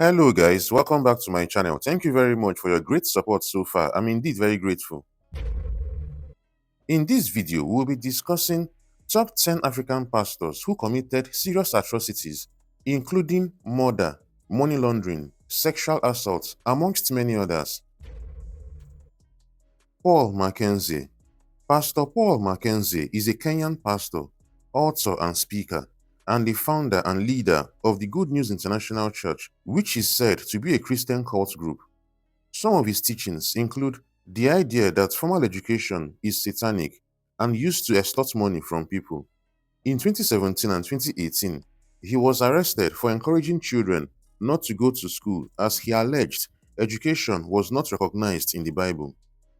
Hello guys, welcome back to my channel. Thank you very much for your great support so far. I'm indeed very grateful. In this video, we'll be discussing top 10 African pastors who committed serious atrocities, including murder, money laundering, sexual assault, amongst many others. Paul Mackenzie. Pastor Paul Mackenzie is a Kenyan pastor, author and speaker, and the founder and leader of the Good News International Church, which is said to be a Christian cult group. Some of his teachings include the idea that formal education is satanic and used to extort money from people. In 2017 and 2018, he was arrested for encouraging children not to go to school as he alleged education was not recognized in the Bible.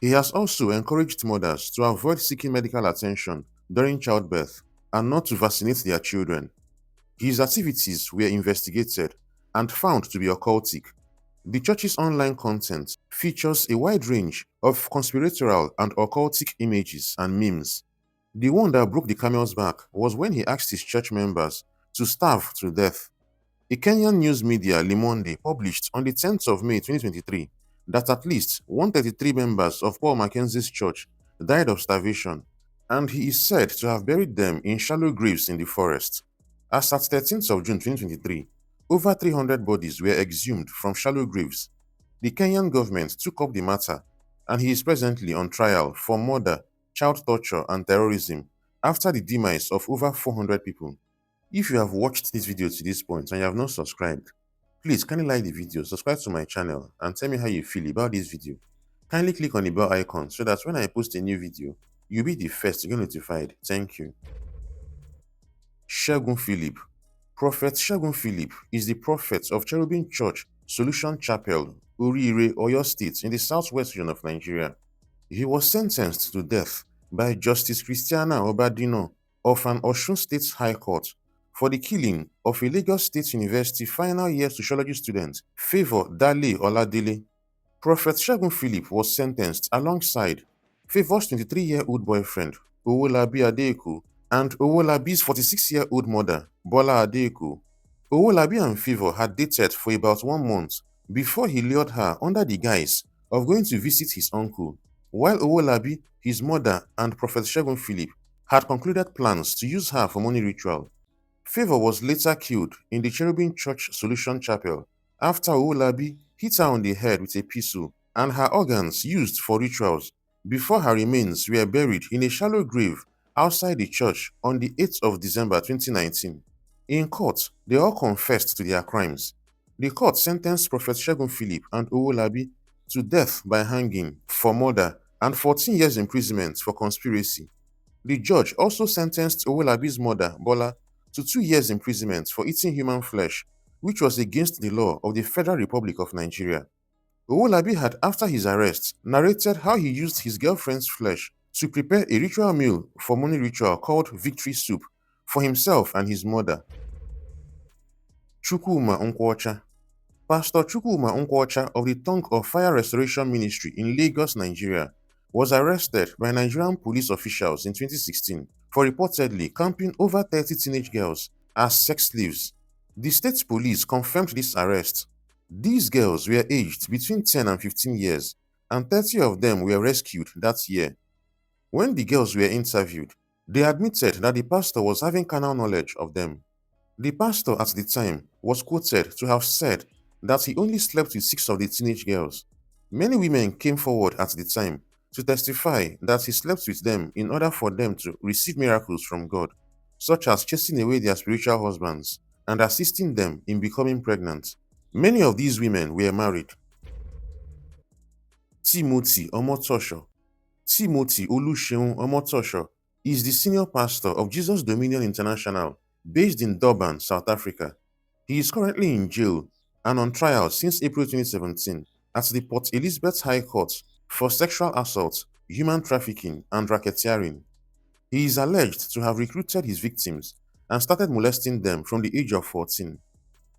He has also encouraged mothers to avoid seeking medical attention during childbirth and not to vaccinate their children. His activities were investigated and found to be occultic. The church's online content features a wide range of conspiratorial and occultic images and memes. The one that broke the camel's back was when he asked his church members to starve to death. A Kenyan news media, Le Monde, published on the 10th of May 2023 that at least 133 members of Paul Mackenzie's church died of starvation, and he is said to have buried them in shallow graves in the forest. As at 13th of June 2023, over 300 bodies were exhumed from shallow graves. The Kenyan government took up the matter, and he is presently on trial for murder, child torture, and terrorism after the demise of over 400 people. If you have watched this video to this point and you have not subscribed, please kindly like the video, subscribe to my channel, and tell me how you feel about this video. Kindly click on the bell icon so that when I post a new video, you'll be the first to get notified. Thank you. Segun Philip. Prophet Segun Philip is the prophet of Cherubim Church Solution Chapel, Uriire, Oyo State in the southwest region of Nigeria. He was sentenced to death by Justice Christiana Obadino of an Osun State High Court for the killing of a Lagos State University final year sociology student, Favour Dale Oladele. Prophet Segun Philip was sentenced alongside Favour's 23-year-old boyfriend, Owolabi Adeko, and Owolabi's 46-year-old mother, Bola Adeko. Owolabi and Favour had dated for about 1 month before he lured her under the guise of going to visit his uncle, while Owolabi, his mother, and Prophet Segun Philip had concluded plans to use her for money ritual. Favour was later killed in the Cherubim Church Solution Chapel after Owolabi hit her on the head with a pistol and her organs used for rituals before her remains were buried in a shallow grave outside the church on the 8th of December 2019. In court, they all confessed to their crimes. The court sentenced Prophet Segun Philip and Owolabi to death by hanging for murder and 14 years imprisonment for conspiracy. The judge also sentenced Owolabi's mother, Bola, to 2 years imprisonment for eating human flesh, which was against the law of the Federal Republic of Nigeria. Owolabi had, after his arrest, narrated how he used his girlfriend's flesh to prepare a ritual meal for money ritual called Victory Soup for himself and his mother. Chukwuma Nkwocha. Pastor Chukwuma Nkwocha of the Tongue of Fire Restoration Ministry in Lagos, Nigeria, was arrested by Nigerian police officials in 2016 for reportedly camping over 30 teenage girls as sex slaves. The state police confirmed this arrest. These girls were aged between 10 and 15 years, and 30 of them were rescued that year. When the girls were interviewed, they admitted that the pastor was having carnal knowledge of them. The pastor at the time was quoted to have said that he only slept with 6 of the teenage girls. Many women came forward at the time to testify that he slept with them in order for them to receive miracles from God, such as chasing away their spiritual husbands and assisting them in becoming pregnant. Many of these women were married. Timothy Omotoso. Timothy Oluseun Omotoso is the senior pastor of Jesus Dominion International, based in Durban, South Africa. He is currently in jail and on trial since April 2017 at the Port Elizabeth High Court for sexual assault, human trafficking, and racketeering. He is alleged to have recruited his victims and started molesting them from the age of 14.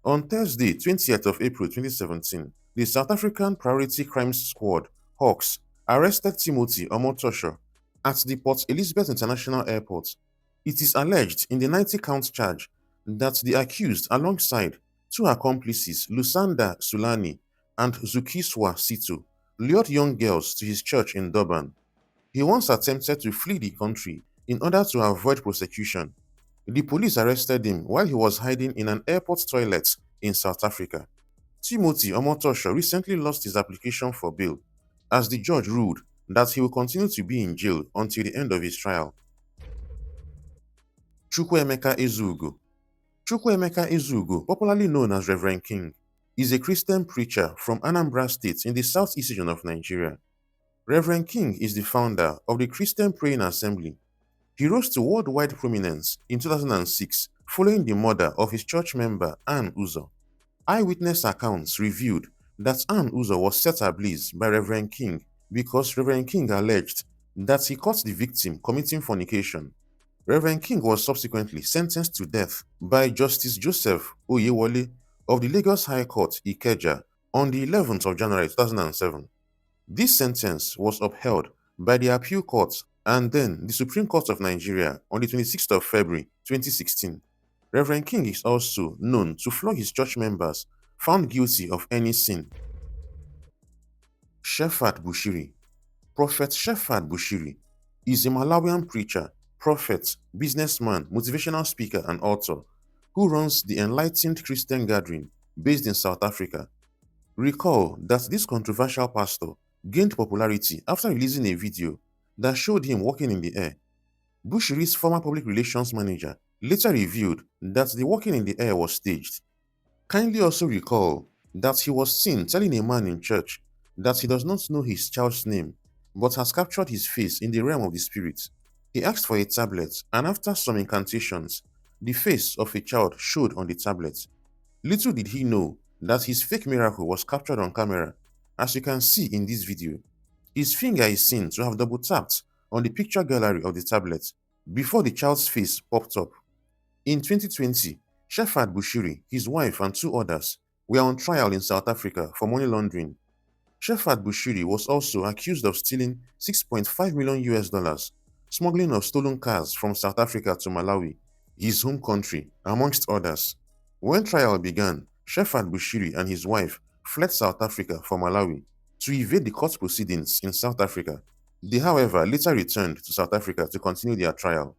On Thursday, 20th of April 2017, the South African Priority Crimes Squad, Hawks, arrested Timothy Omotoso at the Port Elizabeth International Airport. It is alleged in the 90-count charge that the accused, alongside two accomplices, Lusanda Sulani and Zukiswa Situ, lured young girls to his church in Durban. He once attempted to flee the country in order to avoid prosecution. The police arrested him while he was hiding in an airport toilet in South Africa. Timothy Omotoso recently lost his application for bail as the judge ruled that he will continue to be in jail until the end of his trial. Chukwuemeka Ezeugo. Chukwuemeka Ezeugo, popularly known as Reverend King, is a Christian preacher from Anambra State in the southeast region of Nigeria. Reverend King is the founder of the Christian Praying Assembly. He rose to worldwide prominence in 2006 following the murder of his church member Ann Uzo. Eyewitness accounts revealed that Ann Uzo was set ablaze by Reverend King because Reverend King alleged that he caught the victim committing fornication. Reverend King was subsequently sentenced to death by Justice Joseph Oyewole of the Lagos High Court, Ikeja, on the 11th of January 2007. This sentence was upheld by the Appeal Court and then the Supreme Court of Nigeria on the 26th of February 2016. Reverend King is also known to flog his church members found guilty of any sin. Shepherd Bushiri. Prophet Shepherd Bushiri is a Malawian preacher, prophet, businessman, motivational speaker, and author who runs the Enlightened Christian Gathering based in South Africa. Recall that this controversial pastor gained popularity after releasing a video that showed him walking in the air. Bushiri's former public relations manager later revealed that the walking in the air was staged. Kindly also recall that he was seen telling a man in church that he does not know his child's name but has captured his face in the realm of the spirit. He asked for a tablet, and after some incantations, the face of a child showed on the tablet. Little did he know that his fake miracle was captured on camera, as you can see in this video. His finger is seen to have double tapped on the picture gallery of the tablet before the child's face popped up. In 2020, Shepherd Bushiri, his wife, and two others were on trial in South Africa for money laundering. Shepherd Bushiri was also accused of stealing $6.5 million, smuggling of stolen cars from South Africa to Malawi, his home country, amongst others. When trial began, Shepherd Bushiri and his wife fled South Africa for Malawi to evade the court proceedings in South Africa. They, however, later returned to South Africa to continue their trial.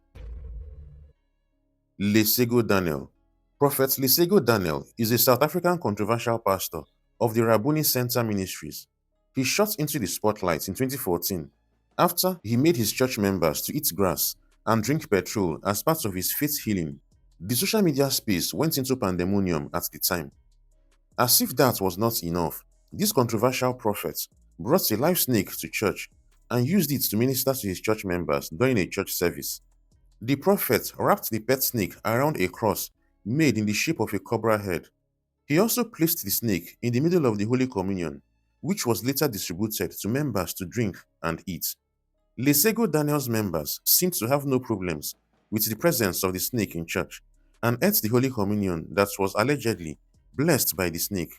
Lesego Daniel. Prophet Lesego Daniel is a South African controversial pastor of the Rabuni Center Ministries. He shot into the spotlight in 2014 after he made his church members to eat grass and drink petrol as part of his faith healing. The social media space went into pandemonium at the time. As if that was not enough, this controversial prophet brought a live snake to church and used it to minister to his church members during a church service. The prophet wrapped the pet snake around a cross made in the shape of a cobra head. He also placed the snake in the middle of the Holy Communion, which was later distributed to members to drink and eat. Lesego Daniel's members seemed to have no problems with the presence of the snake in church and ate the Holy Communion that was allegedly blessed by the snake.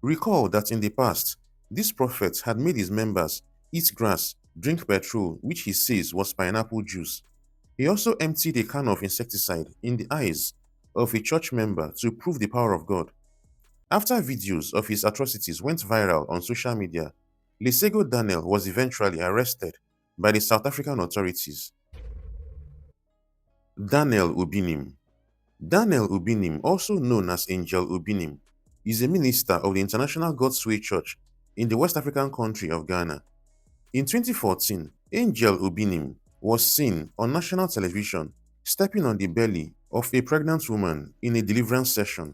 Recall that in the past, this prophet had made his members eat grass, drink petrol, which he says was pineapple juice. He also emptied a can of insecticide in the eyes of a church member to prove the power of God. After videos of his atrocities went viral on social media, Lesego Daniel was eventually arrested by the South African authorities. Daniel Obinim. Daniel Obinim, also known as Angel Obinim, is a minister of the International God's Way Church in the West African country of Ghana. In 2014, Angel Obinim was seen on national television stepping on the belly of a pregnant woman in a deliverance session.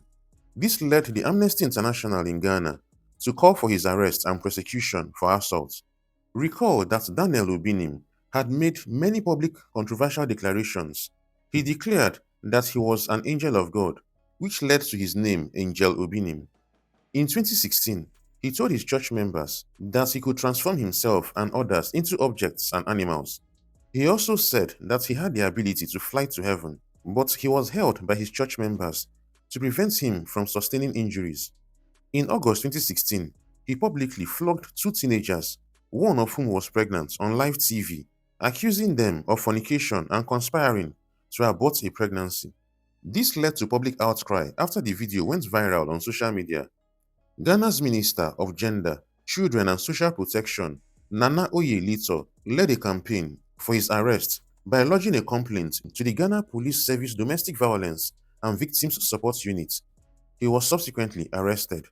This led the Amnesty International in Ghana to call for his arrest and prosecution for assault. Recall that Daniel Obinim had made many public controversial declarations. He declared that he was an angel of God, which led to his name Angel Obinim. In 2016, he told his church members that he could transform himself and others into objects and animals. He also said that he had the ability to fly to heaven, but he was held by his church members to prevent him from sustaining injuries. In August 2016, he publicly flogged two teenagers, one of whom was pregnant, on live TV, accusing them of fornication and conspiring to abort a pregnancy. This led to public outcry after the video went viral on social media. Ghana's Minister of Gender, Children and Social Protection, Nana Oyelito, led a campaign for his arrest by lodging a complaint to the Ghana Police Service Domestic Violence and Victims Support Unit. He was subsequently arrested.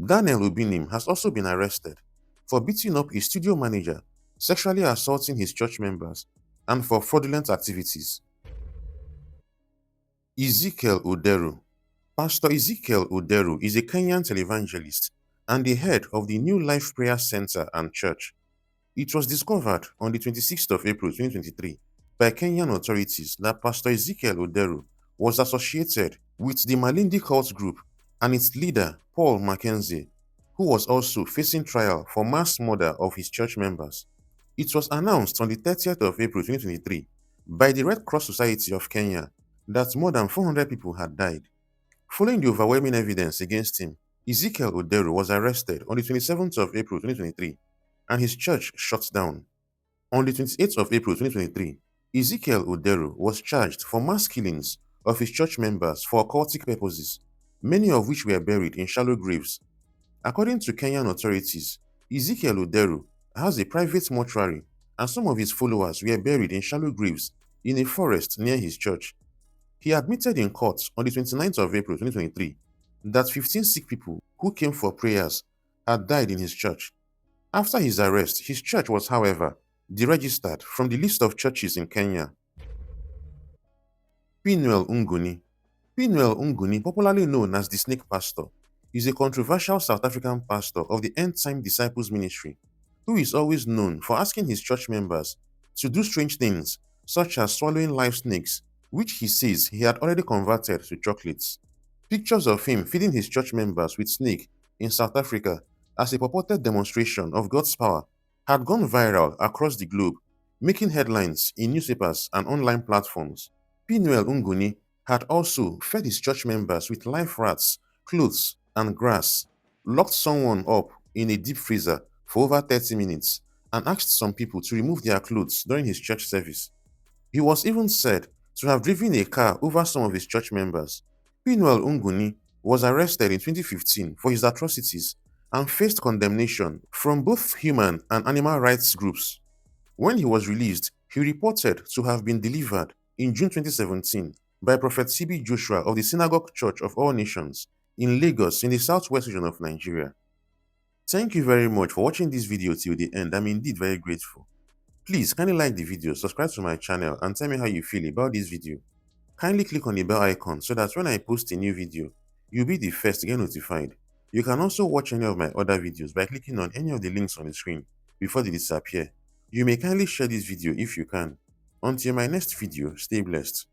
Daniel Obinim has also been arrested for beating up his studio manager, sexually assaulting his church members, and for fraudulent activities. Ezekiel Odeko. Pastor Ezekiel Odeko is a Kenyan televangelist and the head of the New Life Prayer Center and Church. It was discovered on the 26th of April 2023 by Kenyan authorities that Pastor Ezekiel Odeko was associated with the Malindi cult group and its leader, Paul Mackenzie, who was also facing trial for mass murder of his church members. It was announced on the 30th of April 2023 by the Red Cross Society of Kenya that more than 400 people had died. Following the overwhelming evidence against him, Ezekiel Odeko was arrested on the 27th of April 2023 and his church shut down. On the 28th of April 2023, Ezekiel Odeko was charged for mass killings of his church members for occultic purposes, many of which were buried in shallow graves. According to Kenyan authorities, Ezekiel Odeko has a private mortuary and some of his followers were buried in shallow graves in a forest near his church. He admitted in court on the 29th of April 2023 that 15 sick people who came for prayers had died in his church. After his arrest, his church was, however, deregistered from the list of churches in Kenya. Penuel Mnguni. Penuel Mnguni, popularly known as the Snake Pastor, is a controversial South African pastor of the End Time Disciples Ministry, who is always known for asking his church members to do strange things, such as swallowing live snakes, which he says he had already converted to chocolates. Pictures of him feeding his church members with snake in South Africa as a purported demonstration of God's power had gone viral across the globe, making headlines in newspapers and online platforms. Penuel Mnguni had also fed his church members with live rats, clothes, and grass, locked someone up in a deep freezer for over 30 minutes, and asked some people to remove their clothes during his church service. He was even said to have driven a car over some of his church members. Penuel Mnguni was arrested in 2015 for his atrocities and faced condemnation from both human and animal rights groups. When he was released, he reported to have been delivered in June 2017 by Prophet C.B. Joshua of the Synagogue Church of All Nations in Lagos in the southwest region of Nigeria. Thank you very much for watching this video till the end. I'm indeed very grateful. Please kindly like the video, subscribe to my channel, and tell me how you feel about this video. Kindly click on the bell icon so that when I post a new video, you'll be the first to get notified. You can also watch any of my other videos by clicking on any of the links on the screen before they disappear. You may kindly share this video if you can. Until my next video, stay blessed.